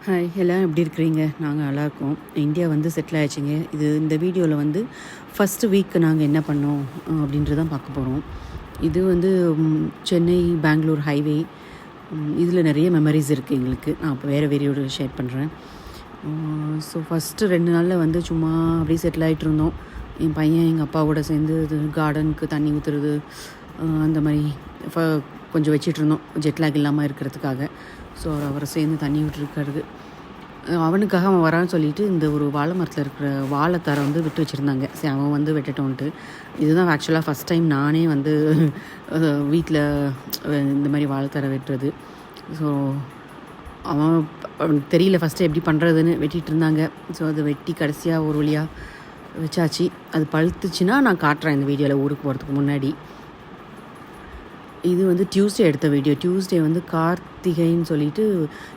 Hi எல்லாம் எப்படி இருக்கிறீங்க? நாங்கள் நல்லாயிருக்கோம். இந்தியா வந்து செட்டில் ஆகிடுச்சிங்க. இந்த வீடியோவில் வந்து ஃபஸ்ட்டு வீக் நாங்கள் என்ன பண்ணோம் அப்படின்றதான் பார்க்க போகிறோம். இது வந்து சென்னை பெங்களூர் ஹைவே. இதில் நிறைய மெமரிஸ் இருக்குது எங்களுக்கு. நான் இப்போ வேறு வீடியோட ஷேர் பண்ணுறேன். ஸோ ஃபஸ்ட்டு 2 நாளில் வந்து சும்மா அப்படியே செட்டில் ஆகிட்டு இருந்தோம். என் பையன் எங்கள் அப்பாவோட சேர்ந்து இது கார்டனுக்கு தண்ணி ஊற்றுறது அந்த மாதிரி கொஞ்சம் வச்சிட்டு இருந்தோம், ஜெட்லாக் இல்லாமல் இருக்கிறதுக்காக. ஸோ அவரை சேர்ந்து தண்ணி விட்டுருக்காரு. அவனுக்காக அவன் வரான்னு சொல்லிவிட்டு இந்த ஒரு வாழை மரத்தில் இருக்கிற வாழைத்தாரை வந்து விட்டு வச்சுருந்தாங்க. சரி, அவன் வந்து வெட்டட்டோன்ட்டு. இதுதான் ஆக்சுவலாக ஃபஸ்ட் டைம் நானே வந்து வீட்டில் இந்த மாதிரி வாழைத்தாரை வெட்டுறது. ஸோ அவனுக்கு தெரியல ஃபஸ்ட்டு எப்படி பண்ணுறதுன்னு வெட்டிகிட்டு இருந்தாங்க. ஸோ அதை வெட்டி கடைசியாக ஒரு வழியாக வச்சாச்சு. அது பழுத்துச்சுன்னா நான் காட்டுறேன் இந்த வீடியோவில் ஊருக்கு போகிறதுக்கு முன்னாடி. இது வந்து டியூஸ்டே எடுத்த வீடியோ. டியூஸ்டே வந்து கார்த்திகைன்னு சொல்லிட்டு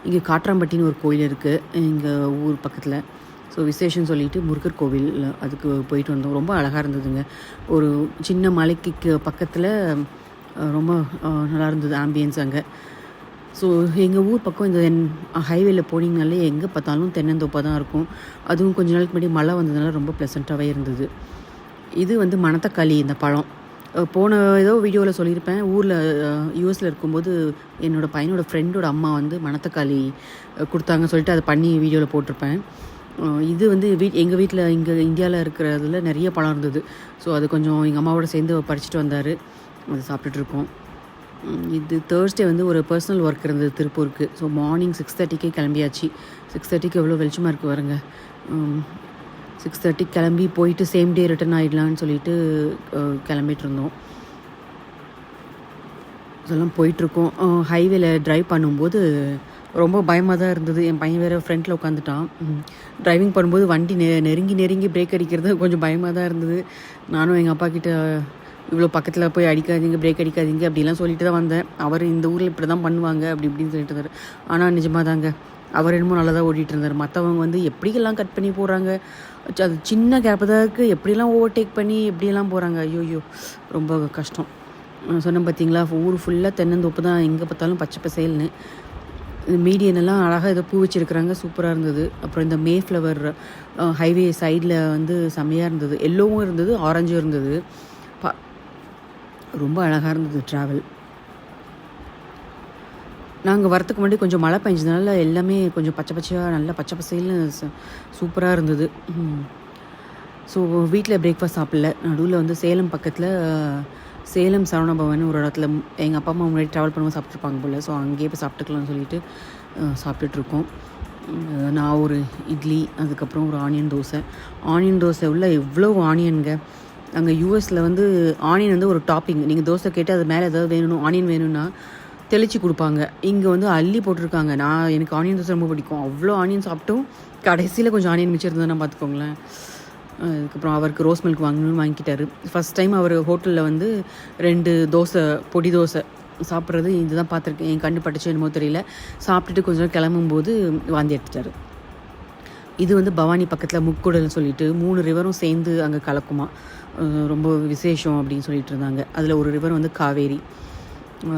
இங்கே காட்ராம்பட்டின்னு ஒரு கோயில் இருக்குது எங்கள் ஊர் பக்கத்தில். ஸோ விசேஷம்னு சொல்லிட்டு முருகர் கோவில், அதுக்கு போயிட்டு வந்தோம். ரொம்ப அழகாக இருந்ததுங்க. ஒரு சின்ன மலைக்கு பக்கத்தில் ரொம்ப நல்லா இருந்தது ஆம்பியன்ஸ் அங்கே. ஸோ எங்கள் ஊர் பக்கம் இந்த ஹைவேல போனீங்கனாலே எங்கே பார்த்தாலும் தென்னந்தோப்பாக தான் இருக்கும். அதுவும் கொஞ்ச நாளுக்கு முன்னாடி மழை வந்ததுனால ரொம்ப ப்ளசண்ட்டாகவே இருந்தது. இது வந்து மணத்தக்காளி, இந்த பழம். போன ஏதோ வீடியோவில் சொல்லியிருப்பேன். ஊரில் யூஎஸில் இருக்கும்போது என்னோடய பையனோட ஃப்ரெண்டோட அம்மா வந்து மணத்தக்காளி கொடுத்தாங்கன்னு சொல்லிட்டு அதை பண்ணி வீடியோவில் போட்டிருப்பேன். இது வந்து எங்கள் வீட்டில் இங்கே இந்தியாவில் இருக்கிறதுல நிறைய பழம் இருந்தது. ஸோ அது கொஞ்சம் எங்கள் அம்மாவோட சேர்ந்து பறிச்சுட்டு வந்தார். அது சாப்பிட்டுட்ருக்கோம். இது தேர்ஸ்டே வந்து ஒரு பர்சனல் ஒர்க் இருந்தது திருப்பூருக்கு. ஸோ மார்னிங் 6:30க்கே கிளம்பியாச்சு. 6:30க்கு எவ்வளோ வெளிச்சமாக இருக்குது பாருங்க. 6:30 கிளம்பி போயிட்டு சேம் டே ரிட்டர்ன் ஆகிடலான்னு சொல்லிட்டு கிளம்பிட்டு இருந்தோம். இதெல்லாம் போயிட்டுருக்கோம். ஹைவேல ட்ரைவ் பண்ணும்போது ரொம்ப பயமாக தான் இருந்தது. என் பையன் வேறு ஃப்ரண்ட்டில் உட்காந்துட்டான். ட்ரைவிங் பண்ணும்போது வண்டி நெருங்கி பிரேக் அடிக்கிறது கொஞ்சம் பயமாக தான் இருந்தது. நானும் எங்கள் அப்பா கிட்ட இவ்வளோ பக்கத்தில் போய் அடிக்காதீங்க, பிரேக் அடிக்காதீங்க அப்படிலாம் சொல்லிட்டு தான் வந்தேன். அவர் இந்த ஊரில் இப்படி தான் பண்ணுவாங்க அப்படி இப்படின்னு சொல்லிட்டு இருந்தார். ஆனால் நிஜமாக தாங்க, அவர் என்னமோ நல்லா தான் ஓட்டிகிட்டு இருந்தார். மற்றவங்க வந்து எப்படியெல்லாம் கட் பண்ணி போகிறாங்க, அது சின்ன கேப்பு தான் இருக்குது, எப்படிலாம் ஓவர்டேக் பண்ணி எப்படியெல்லாம் போகிறாங்க. ஐயோ ரொம்ப கஷ்டம். சொன்னேன் பார்த்தீங்களா, ஊர் ஃபுல்லாக தென்னந்தோப்பு தான், எங்கே பார்த்தாலும் பச்சை பசேல்னு. மீடியனெல்லாம் அழகாக ஏதோ பூ வச்சுருக்குறாங்க, சூப்பராக இருந்தது. அப்புறம் இந்த மே ஃப்ளவர் ஹைவே சைடில் வந்து செம்மையாக இருந்தது. எல்லோவும் இருந்தது, ஆரஞ்சும் இருந்தது. ரொம்ப அழகாக இருந்தது ட்ராவல். நாங்கள் வரத்துக்கு முன்னாடி கொஞ்சம் மழை பெஞ்சதுனால எல்லாமே கொஞ்சம் பச்சையாக நல்லா பச்சை பசைல்னு சூப்பராக இருந்தது. ஸோ வீட்டில் பிரேக்ஃபாஸ்ட் சாப்பிடல. நடுவில் வந்து சேலம் பக்கத்தில் சேலம் சரவணபவன் ஒரு இடத்துல எங்கள் அப்பா அம்மா முன்னாடி ட்ராவல் பண்ணும்போது சாப்பிட்ருப்பாங்க போல். ஸோ அங்கேயே போய் சாப்பிட்டுக்கலாம்னு சொல்லிட்டு சாப்பிட்டுட்ருக்கோம். நான் ஒரு இட்லி, அதுக்கப்புறம் ஒரு ஆனியன் தோசை உள்ள எவ்வளோ ஆனியனுங்க. அங்கே யூஎஸில் வந்து ஆனியன் வந்து ஒரு டாப்பிங். நீங்கள் தோசை கேட்டு அது மேலே ஏதாவது ஆனியன் வேணும்னா தெளித்து கொடுப்பாங்க. இங்கே வந்து அள்ளி போட்டிருக்காங்க. எனக்கு ஆனியன் தோசை ரொம்ப பிடிக்கும். அவ்வளோ ஆனியன் சாப்பிட்டும் கடைசியில் கொஞ்சம் ஆனியன் மிச்சம் இருந்ததுன்னா பார்த்துக்கோங்களேன். அதுக்கப்புறம் அவருக்கு ரோஸ் மில்க் வாங்கணும்னு வாங்கிக்கிட்டாரு. ஃபஸ்ட் டைம் அவர் ஹோட்டலில் வந்து 2 தோசை, பொடி தோசை சாப்பிட்றது இதுதான் பார்த்துருக்கேன். என் கண்ணு பட்டுச்சு என்னமோ தெரியல. சாப்பிட்டுட்டு கொஞ்சம் கிளம்பும்போது வாந்தி எடுத்துட்டார். இது வந்து பவானி பக்கத்தில் முக்குடல்னு சொல்லிட்டு 3 ரிவரும் சேர்ந்து அங்கே கலக்குமா, ரொம்ப விசேஷம் அப்படின்னு சொல்லிட்டு இருந்தாங்க. அதில் ஒரு ரிவர் வந்து காவேரி.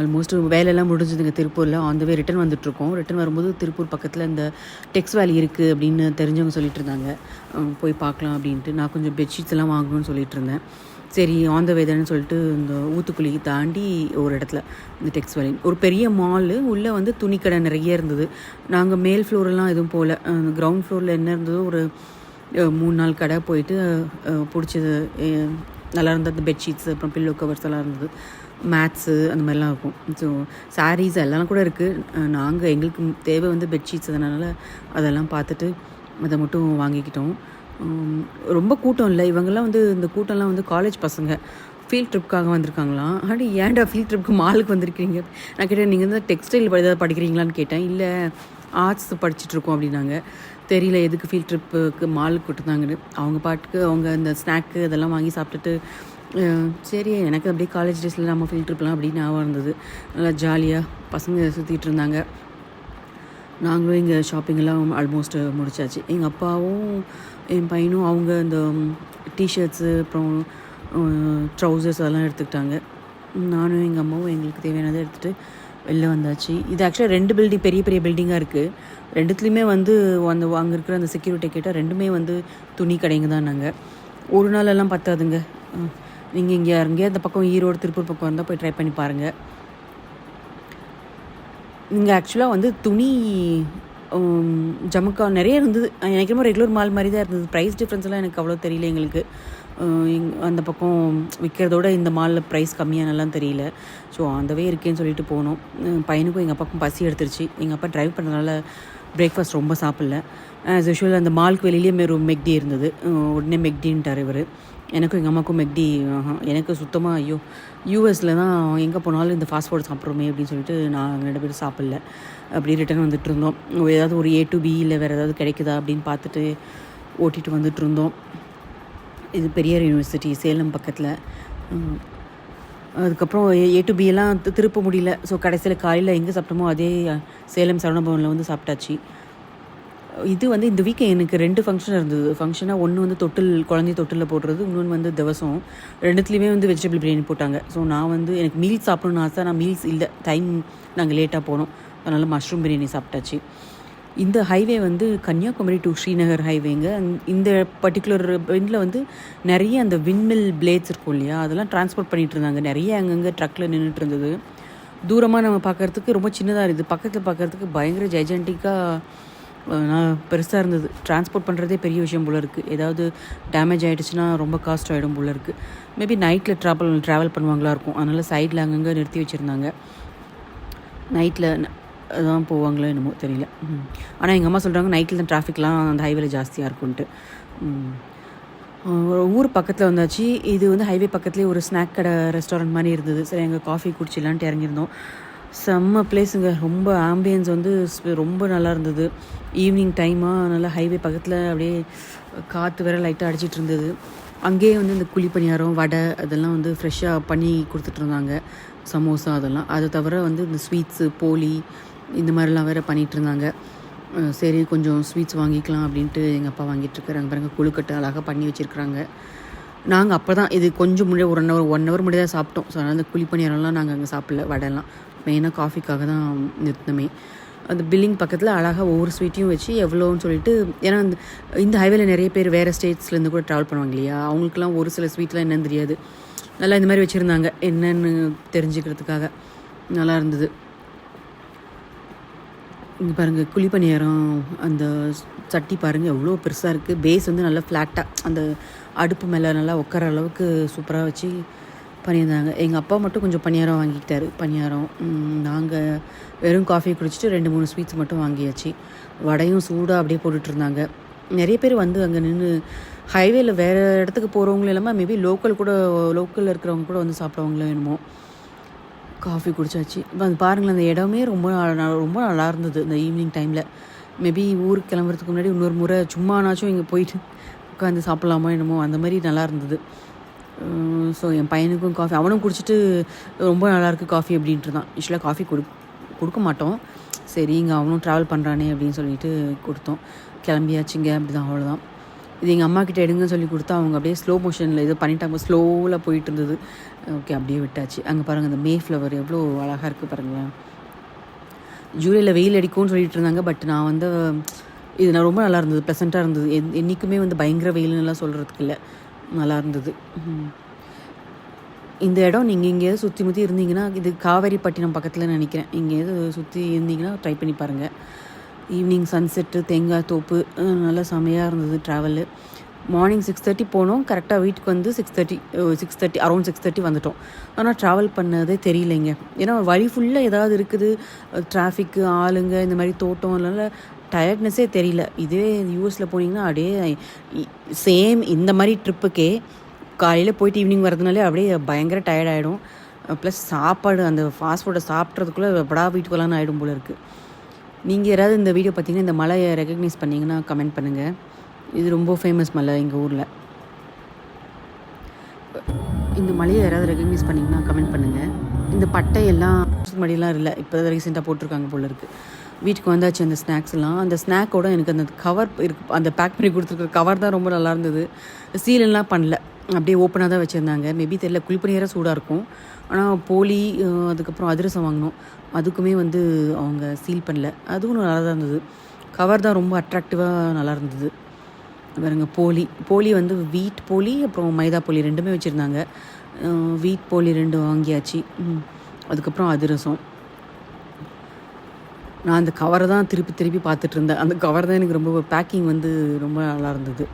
ஆல்மோஸ்ட் வேலையெல்லாம் முடிஞ்சதுங்க திருப்பூரில். ஆன் த வே ரிட்டன் வந்துட்டுருக்கோம். ரிட்டன் வரும்போது திருப்பூர் பக்கத்தில் இந்த டெக்ஸ் வேலி இருக்குது அப்படின்னு தெரிஞ்சவங்க சொல்லிட்டு இருந்தாங்க. போய் பார்க்கலாம் அப்படின்ட்டு. நான் கொஞ்சம் பெட்ஷீட்ஸ் எல்லாம் வாங்கணும்னு சொல்லிட்டு இருந்தேன். சரி, ஆன் த வே தானே சொல்லிட்டு இந்த ஊத்துக்குழி தாண்டி ஒரு இடத்துல இந்த டெக்ஸ் வேலி ஒரு பெரிய மாலு, உள்ளே வந்து துணிக்கடை நிறைய இருந்தது. நாங்கள் மேல் ஃப்ளோரெல்லாம் எதுவும் போகல. கிரவுண்ட் ஃப்ளோரில் என்ன இருந்ததோ ஒரு 3-4 கடை போயிட்டு பிடிச்சது நல்லா இருந்தது. அந்த பெட்ஷீட்ஸ், அப்புறம் பில்லோ கவர்ஸ் எல்லாம் இருந்தது, மேட்ஸு அந்த மாதிரிலாம் இருக்கும். ஸோ சாரீஸ் எல்லாம் கூட இருக்குது. நாங்கள் எங்களுக்கு தேவை வந்து பெட்ஷீட்ஸ், அதனால் அதெல்லாம் பார்த்துட்டு அதை மட்டும் வாங்கிக்கிட்டோம். ரொம்ப கூட்டம் இல்லை. இவங்கெல்லாம் வந்து இந்த கூட்டம்லாம் வந்து காலேஜ் பசங்க ஃபீல்ட் ட்ரிப்புக்காக வந்திருக்காங்களாம். ஏன்டா ஃபீல்ட் ட்ரிப்புக்கு மாலுக்கு வந்திருக்கீங்க? நான் கேட்டேன், நீங்கள் வந்து டெக்ஸ்டைல் ஏதாவது படிக்கிறீங்களான்னு கேட்டேன். இல்லை, ஆர்ட்ஸ் படிச்சுட்ருக்கோம் அப்படின்னாங்க. தெரியல எதுக்கு ஃபீல்ட் ட்ரிப்புக்கு மாலுக்கு கூட்டுதாங்கன்னு. அவங்க பாட்டுக்கு அவங்க இந்த ஸ்நாக்கு அதெல்லாம் வாங்கி சாப்பிட்டுட்டு சரி, எனக்கு அப்படியே காலேஜ் டேஸில் நம்ம ஃபீல்ட் ட்ரிப்லாம் அப்படின்னு ஞாபகம் இருந்தது. நல்லா ஜாலியாக பசங்க சுற்றிட்டு இருந்தாங்க. நாங்களும் இங்கே ஷாப்பிங்கெல்லாம் ஆல்மோஸ்ட் முடிச்சாச்சு. எங்கள் அப்பாவும் என் பையனும் அவங்க இந்த டிஷர்ட்ஸு, அப்புறம் ட்ரௌசர்ஸ் அதெல்லாம் எடுத்துக்கிட்டாங்க. நானும் எங்கள் அம்மாவும் எங்களுக்கு தேவையானதை எடுத்துகிட்டு வெளில வந்தாச்சு. இது ஆக்சுவலாக 2 பில்டிங் பெரிய பெரிய பில்டிங்காக இருக்குது. 2த்துலேயுமே வந்து அங்கே இருக்கிற அந்த செக்யூரிட்டி கேட்டால் 2மே வந்து துணி கடைங்க தான். நாங்கள் ஒரு நாளெல்லாம் பத்தாதுங்க. நீங்கள் இங்கே எங்கேயா அந்த பக்கம் ஈரோடு திருப்பூர் பக்கம் வந்தால் போய் ட்ரை பண்ணி பாருங்கள். இங்கே ஆக்சுவலாக வந்து துணி ஜமுக்கா நிறைய இருந்தது. எனக்கு ரொம்ப ரெகுலர் மால் மாதிரி தான் இருந்தது. ப்ரைஸ் டிஃப்ரென்ஸ்லாம் எனக்கு அவ்வளோ தெரியல. எங்களுக்கு அந்த பக்கம் விற்கிறதோட இந்த மாலில் ப்ரைஸ் கம்மியானலாம் தெரியல. ஸோ அந்தவே இருக்கேன்னு சொல்லிட்டு போனோம். பையனுக்கும் எங்கள் அப்பாவுக்கும் பசி எடுத்துருச்சு. எங்கள் அப்பா ட்ரைவ் பண்ணுறதுனால பிரேக்ஃபாஸ்ட் ரொம்ப சாப்பிடல. ஆஸ் யூஷுவல் அந்த மாலுக்கு வெளியிலேயே ஒரு மெக்டி இருந்தது. உடனே மெக்டின்ட்டார் இவர். எனக்கும் எங்கள் அம்மாவுக்கும் மெக்டி எனக்கு சுத்தமாக ஐயோ யூஎஸில் தான் எங்கே போனாலும் இந்த ஃபாஸ்ட் ஃபுட் சாப்பிட்றோமே அப்படின்னு சொல்லிட்டு நான் 2 பேரும் சாப்பிடல. அப்படி ரிட்டர்ன் வந்துட்டு இருந்தோம். ஏதாவது ஒரு A to B இல்லை வேறு ஏதாவது கிடைக்குதா அப்படின்னு பார்த்துட்டு ஓட்டிகிட்டு வந்துட்டு இருந்தோம். இது பெரியார் யூனிவர்சிட்டி சேலம் பக்கத்தில். அதுக்கப்புறம் A to B எல்லாம் திருப்ப முடியல. ஸோ கடைசியில் காலையில் எங்கே சாப்பிட்டோமோ அதே சேலம் சரவணபவனில் வந்து சாப்பிட்டாச்சு. இது வந்து இந்த வீக் எனக்கு 2 ஃபங்க்ஷன் இருந்தது. ஃபங்க்ஷனாக ஒன்று வந்து குழந்தை தொட்டிலில் போடுறது, இன்னொன்று வந்து திவசம். 2த்துலேயுமே வந்து வெஜிடபிள் பிரியாணி போட்டாங்க. ஸோ நான் வந்து எனக்கு மீல்ஸ் சாப்பிடணும்னு ஆசை. நான் மீல்ஸ் இல்லை, டைம் நாங்கள் லேட்டாக போனோம். அதனால் மஷ்ரூம் பிரியாணி சாப்பிட்டாச்சு. இந்த ஹைவே வந்து கன்னியாகுமரி டு ஸ்ரீநகர் ஹைவேங்க. இந்த பர்டிகுலர் பெண்டில் வந்து நிறைய அந்த விண்மில் பிளேட்ஸ் இருக்கும் இல்லையா, அதெல்லாம் டிரான்ஸ்போர்ட் பண்ணிகிட்டு இருந்தாங்க. நிறைய அங்கங்கே ட்ரக்கில் நின்றுட்டு இருந்தது. தூரமாக நம்ம பார்க்குறதுக்கு ரொம்ப சின்னதாக இருக்குது, பக்கத்தில் பார்க்குறதுக்கு பயங்கர ஜெய்ஜென்டிக்காக பெருசாக இருந்தது. டிரான்ஸ்போர்ட் பண்ணுறதே பெரிய விஷயம் போல் இருக்குது. ஏதாவது டேமேஜ் ஆகிடுச்சுன்னா ரொம்ப காஸ்ட் ஆகிடும் போல் இருக்குது. மேபி நைட்டில் ட்ராவல் பண்ணுவாங்களா இருக்கும். அதனால் சைடில் அங்கங்கே நிறுத்தி வச்சுருந்தாங்க. நைட்டில் தான் போவாங்களோ என்னமோ தெரியல. ஆனால் எங்கள் அம்மா சொல்கிறாங்க நைட்டில் தான் டிராஃபிக்லாம் அந்த ஹைவேல ஜாஸ்தியாக இருக்குன்ட்டு. ஊர் பக்கத்தில் வந்தாச்சு. இது வந்து ஹைவே பக்கத்துலேயே ஒரு ஸ்நாக் கடை ரெஸ்டாரண்ட் மாதிரி இருந்தது. சரி எங்கள் காஃபி குடிச்சிடலான்ட்டு இறங்கியிருந்தோம். செம்ம பிளேஸுங்க. ரொம்ப ஆம்பியன்ஸ் வந்து ரொம்ப நல்லா இருந்தது. ஈவினிங் டைமாக நல்லா ஹைவே பக்கத்தில் அப்படியே காற்று வேறு லைட்டாக அடிச்சிட்டு இருந்தது. அங்கேயே வந்து இந்த குழி பணியாரம், வடை அதெல்லாம் வந்து ஃப்ரெஷ்ஷாக பண்ணி கொடுத்துட்ருந்தாங்க. சமோசா அதெல்லாம். அதை தவிர வந்து இந்த ஸ்வீட்ஸு, போலி இந்த மாதிரிலாம் வேறு பண்ணிகிட்ருந்தாங்க. சரி கொஞ்சம் ஸ்வீட்ஸ் வாங்கிக்கலாம் அப்படின்ட்டு எங்கள் அப்பா வாங்கிட்டுருக்காரு. அங்கே பாருங்கள் கொழுக்கட்டை அழகாக பண்ணி வச்சுருக்குறாங்க. நாங்கள் அப்போ தான் இது கொஞ்சம் முன்னாடி 1 hour முன்னாடி தான் சாப்பிட்டோம். ஸோ அதனால் அந்த குழி பணியாரம்லாம் நாங்கள் அங்கே சாப்பிடல. வடைலாம் மெயினாக காஃபிக்காக தான் நிறுத்தினமே. அந்த பில்லிங் பக்கத்தில் அழகாக ஒவ்வொரு ஸ்வீட்டையும் வச்சு எவ்வளோன்னு சொல்லிட்டு, ஏன்னா இந்த ஹைவேல நிறைய பேர் வேறு ஸ்டேட்ஸ்லேருந்து கூட ட்ராவல் பண்ணுவாங்க இல்லையா, அவங்களுக்குலாம் ஒரு சில ஸ்வீட்லாம் என்னன்னு தெரியாது. நல்லா இந்த மாதிரி வச்சுருந்தாங்க என்னென்னு தெரிஞ்சுக்கிறதுக்காக. நல்லா இருந்தது. இங்கே பாருங்கள் குழி பணியாரம் அந்த சட்டி பாருங்கள் எவ்வளோ பெருசாக இருக்குது. பேஸ் வந்து நல்லா ஃப்ளாட்டாக அந்த அடுப்பு மேலே நல்லா உட்கார அளவுக்கு சூப்பராக வச்சு பண்ணியிருந்தாங்க. எங்கள் அப்பா மட்டும் கொஞ்சம் பணியாரம் வாங்கிக்கிட்டாரு. பணியாரம் நாங்கள் வெறும் காஃபி குடிச்சிட்டு 2-3 ஸ்வீட்ஸ் மட்டும் வாங்கியாச்சு. வடையும் சூடாக அப்படியே போட்டுட்ருந்தாங்க. நிறைய பேர் வந்து அங்கே நின்று ஹைவேல வேறு இடத்துக்கு போகிறவங்களும் இல்லாமல் மேபி லோக்கலில் இருக்கிறவங்க கூட வந்து சாப்பிட்றவங்களோ என்னமோ. காஃபி குடிச்சாச்சு. இப்போ அது பாருங்களேன், அந்த இடமே ரொம்ப நல்லா இருந்தது இந்த ஈவினிங் டைமில். மேபி ஊருக்கு கிளம்புறதுக்கு முன்னாடி இன்னொரு முறை சும்மானாச்சும் இங்கே போயிட்டு உட்காந்து சாப்பிட்லாமா என்னமோ, அந்த மாதிரி நல்லா இருந்தது. ஸோ என் பையனுக்கும் காஃபி அவனும் குடிச்சிட்டு ரொம்ப நல்லாயிருக்கு காஃபி அப்படின்ட்டு தான். யூஸ்வலாக காஃபி கொடுக்க மாட்டோம். சரி இங்கே அவனும் ட்ராவல் பண்ணுறானே அப்படின்னு சொல்லிட்டு கொடுத்தோம். கிளம்பியாச்சுங்க. அப்படி தான், அவ்வளோதான். இது எங்கள் அம்மா கிட்டே எடுங்கன்னு சொல்லி கொடுத்தா அவங்க அப்படியே ஸ்லோ மோஷனில் இது பண்ணிட்டாங்க. ஸ்லோவில் போயிட்டு இருந்தது. ஓகே அப்படியே விட்டாச்சு. அங்கே பாருங்கள் அந்த மே ஃப்ளவர் எவ்வளோ அழகாக இருக்குது பாருங்களேன். ஜூலையில் வெயில் அடிக்கும்னு சொல்லிட்டு இருந்தாங்க. பட் நான் வந்து இது நான் ரொம்ப நல்லா இருந்தது, ப்ளசண்ட்டாக இருந்தது. என்றைக்குமே வந்து பயங்கர வெயில்னுலாம் சொல்கிறதுக்கு இல்லை, நல்லா இருந்தது. இந்த இடம் நீங்கள் எங்கேயாவது சுற்றி முற்றி இருந்தீங்கன்னா, இது காவேரிப்பட்டினம் பக்கத்தில் நினைக்கிறேன். எங்கேயாவது சுற்றி இருந்தீங்கன்னா ட்ரை பண்ணி பாருங்கள். ஈவினிங் சன்செட்டு, தேங்காய் தோப்பு நல்லா செமையாக இருந்தது. ட்ராவலு மார்னிங் 6:30 போனோம். கரெக்டாக வீட்டுக்கு வந்து 6:30 அரௌண்ட் 6:30 வந்துட்டோம். ஆனால் ட்ராவல் பண்ணதே தெரியலைங்க. ஏன்னா வழி ஃபுல்லாக ஏதாவது இருக்குது, டிராஃபிக்கு, ஆளுங்க, இந்த மாதிரி தோட்டம், அதனால் டயர்ட்னஸே தெரியல. இதே யூஎஸில் போனீங்கன்னா அப்படியே சேம் இந்த மாதிரி ட்ரிப்புக்கே காலையில் போயிட்டு ஈவினிங் வரதுனாலே அப்படியே பயங்கர டயர்ட் ஆகிடும். ப்ளஸ் சாப்பாடு அந்த ஃபாஸ்ட் ஃபுட்டை சாப்பிட்றதுக்குள்ளே எப்படா வீட்டுக்கு வரலான்னு ஆகிடும் போல் இருக்குது. நீங்கள் யாராவது இந்த வீடியோ பார்த்தீங்கன்னா இந்த மலையை ரெகக்னைஸ் பண்ணிங்கன்னா கமெண்ட் பண்ணுங்கள். இது ரொம்ப ஃபேமஸ் மலை எங்கள் ஊரில். இந்த மலையை யாராவது ரெகக்னைஸ் பண்ணிங்கன்னா கமெண்ட் பண்ணுங்கள். இந்த பட்டையெல்லாம் மடியெல்லாம் இல்லை, இப்போ தான் ரீசெண்டாக போட்டிருக்காங்க போல் இருக்குது. வீட்டுக்கு வந்தாச்சு. அந்த ஸ்நாக்ஸ்லாம், அந்த ஸ்நாக்கோட எனக்கு அந்த கவர் இருக்குது, அந்த பேக் பண்ணி கொடுத்துருக்குற கவர் தான் ரொம்ப நல்லா இருந்தது. சீலெல்லாம் பண்ணல, அப்படியே ஓப்பனாக தான் வச்சுருந்தாங்க. மேபி தெரியல, குழிப்பணியாரம் சூடாக இருக்கும். ஆனால் போலி அதுக்கப்புறம் அதிரசம் வாங்கினோம். அதுக்குமே வந்து அவங்க சீல் பண்ணல. அதுவும் நல்லா தான் இருந்தது. கவர் தான் ரொம்ப அட்ராக்டிவாக நல்லா இருந்தது. பாருங்க போலி வந்து வீட் போலி அப்புறம் மைதா போலி 2மே வச்சுருந்தாங்க. வீட் போலி 2 வாங்கியாச்சு. அதுக்கப்புறம் அதிரசம். நான் அந்த கவரை தான் திருப்பி பார்த்துட்டு இருந்தேன். அந்த கவர் தான் எனக்கு ரொம்ப பேக்கிங் வந்து ரொம்ப நல்லா இருந்தது.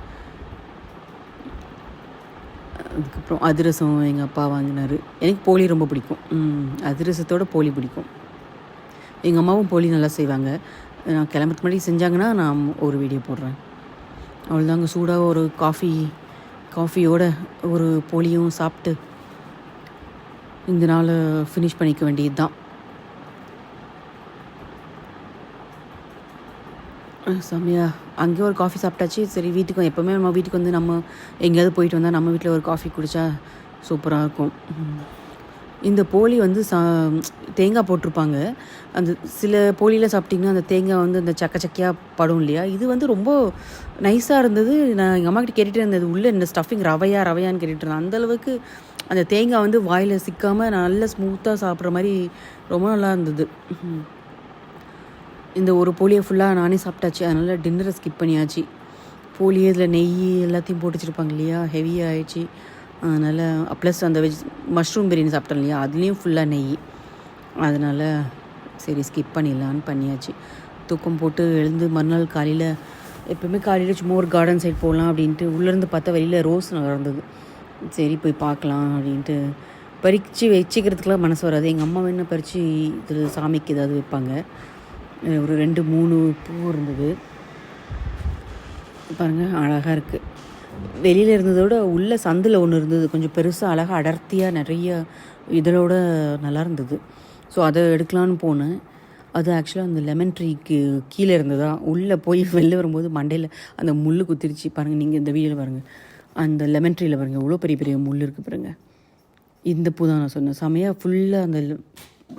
அதுக்கப்புறம் அதிரசம் எங்கள் அப்பா வாங்கினார். எனக்கு போலி ரொம்ப பிடிக்கும். அதிரசத்தோட போலி பிடிக்கும். எங்கள் அம்மாவும் போலி நல்லா செய்வாங்க. நான் கிளம்புறதுக்கு முன்னாடி செஞ்சாங்கன்னா நான் ஒரு வீடியோ போடுறேன். அவ்வளோதாங்க. சூடாக ஒரு காஃபியோட ஒரு போலியும் சாப்பிட்டு இந்த நாளை ஃபினிஷ் பண்ணிக்க வேண்டியது தான். செம்மையா அங்கே ஒரு காஃபி சாப்பிட்டாச்சு. சரி, வீட்டுக்கு எப்போவுமே நம்ம வீட்டுக்கு வந்து நம்ம எங்கேயாவது போயிட்டு வந்தால் நம்ம வீட்டில் ஒரு காஃபி குடித்தா சூப்பராக இருக்கும். இந்த போலி வந்து தேங்காய் போட்டிருப்பாங்க. அந்த சில போலியில் சாப்பிட்டிங்கன்னா அந்த தேங்காய் வந்து அந்த சக்கையாக படும் இல்லையா? இது வந்து ரொம்ப நைஸாக இருந்தது. நான் எங்கள் அம்மாக்கிட்ட கேட்டுகிட்டே இருந்தது, உள்ளே இந்த ஸ்டஃபிங் ரவையான்னு கேட்டுட்டு இருந்தேன். அந்தளவுக்கு அந்த தேங்காய் வந்து வாயில் சிக்காமல் நல்லா ஸ்மூத்தாக சாப்பிட்ற மாதிரி ரொம்ப நல்லா இருந்தது. இந்த ஒரு போலியை ஃபுல்லாக நானே சாப்பிட்டாச்சு. அதனால் டின்னரை ஸ்கிப் பண்ணியாச்சு. போலி இதில் நெய் எல்லாத்தையும் போட்டு வச்சுருப்பாங்க இல்லையா? ஹெவியாக ஆயிடுச்சு. அதனால் ப்ளஸ் அந்த மஷ்ரூம் பிரியாணி சாப்பிட்டோம் இல்லையா? அதுலேயும் ஃபுல்லாக நெய். அதனால் சரி ஸ்கிப் பண்ணிடலான்னு பண்ணியாச்சு. தூக்கம் போட்டு எழுந்து மறுநாள் காலையில் எப்போவுமே காலையில் சும்மா ஒரு கார்டன் சைட் போகலாம் அப்படின்ட்டு உள்ளேருந்து பார்த்தா வெளியில் ரோஸ் நடந்தது. சரி போய் பார்க்கலாம் அப்படின்ட்டு பறித்து வச்சுக்கிறதுக்குலாம் மனசு வராது. எங்கள் அம்மா வேணா பறித்து இது சாமிக்கு ஏதாவது வைப்பாங்க. ஒரு 2-3 பூ இருந்தது பாருங்கள், அழகாக இருக்குது. வெளியில் இருந்ததோட உள்ள சந்தில் ஒன்று இருந்தது, கொஞ்சம் பெருசாக அழகாக அடர்த்தியாக நிறைய இதழோட நல்லா இருந்தது. ஸோ அதை எடுக்கலான்னு போனேன். அது ஆக்சுவலாக அந்த லெமன் ட்ரீக்கு கீழே இருந்ததா. உள்ளே போய் வெளில வரும்போது மண்டையில் அந்த முள் குத்திருச்சு. பாருங்கள், நீங்கள் இந்த வீடியோவில் பாருங்கள், அந்த லெமன் ட்ரீயில் பாருங்கள் இவ்வளோ பெரிய பெரிய முள் இருக்குது பாருங்கள். இந்த பூ தான் நான் சொன்னேன். செமையாக ஃபுல்லாக அந்த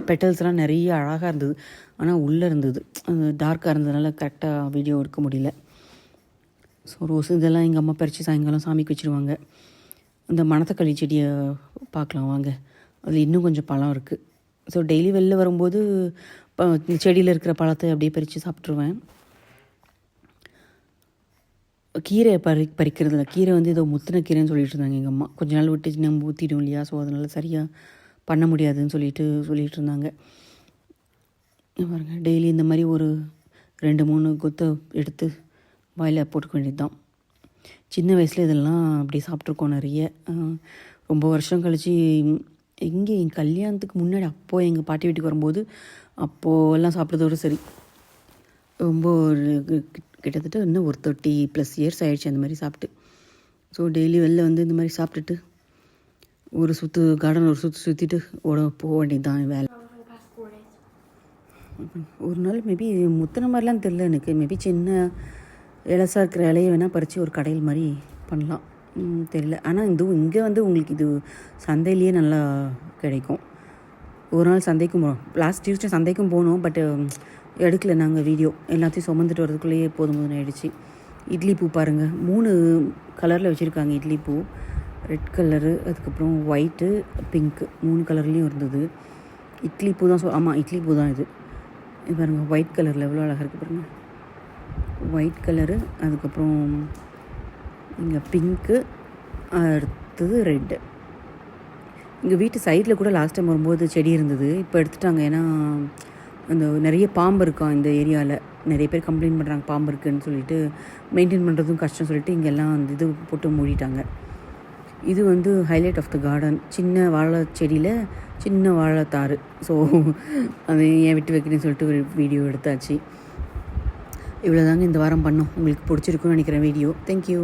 பெட்டல்ஸ்லாம் நிறைய அழகாக இருந்தது. ஆனால் உள்ளே இருந்தது, அது டார்க்காக இருந்ததுனால கரெக்டாக வீடியோ எடுக்க முடியல. ஸோ ரோஸ் இதெல்லாம் எங்கள் அம்மா பறித்து சாயங்காலம் சாமிக்கு வச்சுருவாங்க. இந்த மணத்தக்காளி செடியை பார்க்கலாம் வாங்க. அதில் இன்னும் கொஞ்சம் பழம் இருக்குது. ஸோ டெய்லி வெளில வரும்போது செடியில் இருக்கிற பழத்தை அப்படியே பறித்து சாப்பிட்ருவேன். கீரை பறிக்கிறதுல கீரை வந்து ஏதோ முத்தின கீரைன்னு சொல்லிட்டு இருந்தாங்க எங்கள் அம்மா. கொஞ்ச நாள் விட்டு நம்ம ஊற்றிடும் இல்லையா? ஸோ அதனால் சரியாக பண்ண முடியாதுன்னு சொல்லிட்டு இருந்தாங்க. பாருங்க, டெய்லி இந்த மாதிரி ஒரு 2-3 கொத்தை எடுத்து வாயில் போட்டுக்க வேண்டியது தான். சின்ன வயசில் இதெல்லாம் அப்படி சாப்பிட்ருக்கோம் நிறைய. ரொம்ப வருஷம் கழித்து எங்கே என் கல்யாணத்துக்கு முன்னாடி அப்போது எங்கள் பாட்டி வீட்டுக்கு வரும்போது அப்போது சாப்பிட்றதோடு சரி. ரொம்ப கிட்டத்தட்ட இன்னும் ஒரு 30+ இயர்ஸ் ஆகிடுச்சு அந்த மாதிரி சாப்பிட்டு. ஸோ டெய்லி வெளில வந்து இந்த மாதிரி சாப்பிட்டுட்டு ஒரு கார்டன் ஒரு சுற்றிட்டு போக வேண்டியது தான் வேலை. ஒரு நாள் மேபி முத்தின மாதிரிலாம் தெரில எனக்கு. மேபி சின்ன இலசாக இருக்கிற இலையை வேணால் பறித்து ஒரு கடையில் மாதிரி பண்ணலாம், தெரில. ஆனால் இங்கே வந்து உங்களுக்கு இது சந்தையிலேயே நல்லா கிடைக்கும். ஒரு நாள் சந்தைக்கும் போனோம், லாஸ்ட் டியூஸ்டே சந்தைக்கும் போனோம். பட் எடுக்கல நாங்கள் வீடியோ. எல்லாத்தையும் சுமந்துட்டு வரதுக்குள்ளேயே போதும் ஆகிடுச்சு. இட்லி பூ பாருங்கள், 3 கலரில் வச்சுருக்காங்க இட்லி பூ. ரெட் கலரு, அதுக்கப்புறம் ஒயிட்டு, பிங்க்கு, 3 கலர்லேயும் இருந்தது. இட்லி பூ தான் ஆமாம் இட்லி பூ தான் இது. பாருங்கள், ஒயிட் கலரில் எவ்வளோ அழகாக இருக்குது பாருங்கள். ஒயிட் கலரு, அதுக்கப்புறம் இங்கே பிங்க்கு, அடுத்தது ரெட்டு. எங்கள் வீட்டு சைடில் கூட லாஸ்ட் டைம் வரும்போது செடி இருந்தது, இப்போ எடுத்துட்டாங்க. ஏன்னா அந்த நிறைய பாம்பு இருக்கான் இந்த ஏரியாவில். நிறைய பேர் கம்ப்ளைண்ட் பண்ணுறாங்க பாம்பு இருக்குதுன்னு சொல்லிட்டு, மெயின்டைன் பண்ணுறதும் கஷ்டம் சொல்லிட்டு இங்கெல்லாம் அந்த இது போட்டு மூடிட்டாங்க. இது வந்து ஹைலைட் ஆஃப் த கார்டன். சின்ன வாழை செடியில் சின்ன வாழைத்தாறு. ஸோ அதை ஏன் விட்டு வைக்கிறேன்னு சொல்லிட்டு ஒரு வீடியோ எடுத்தாச்சு. இவ்வளோ தாங்க இந்த வாரம் பண்ணோம். உங்களுக்கு பிடிச்சிருக்குன்னு நினைக்கிறேன் வீடியோ. தேங்க்யூ.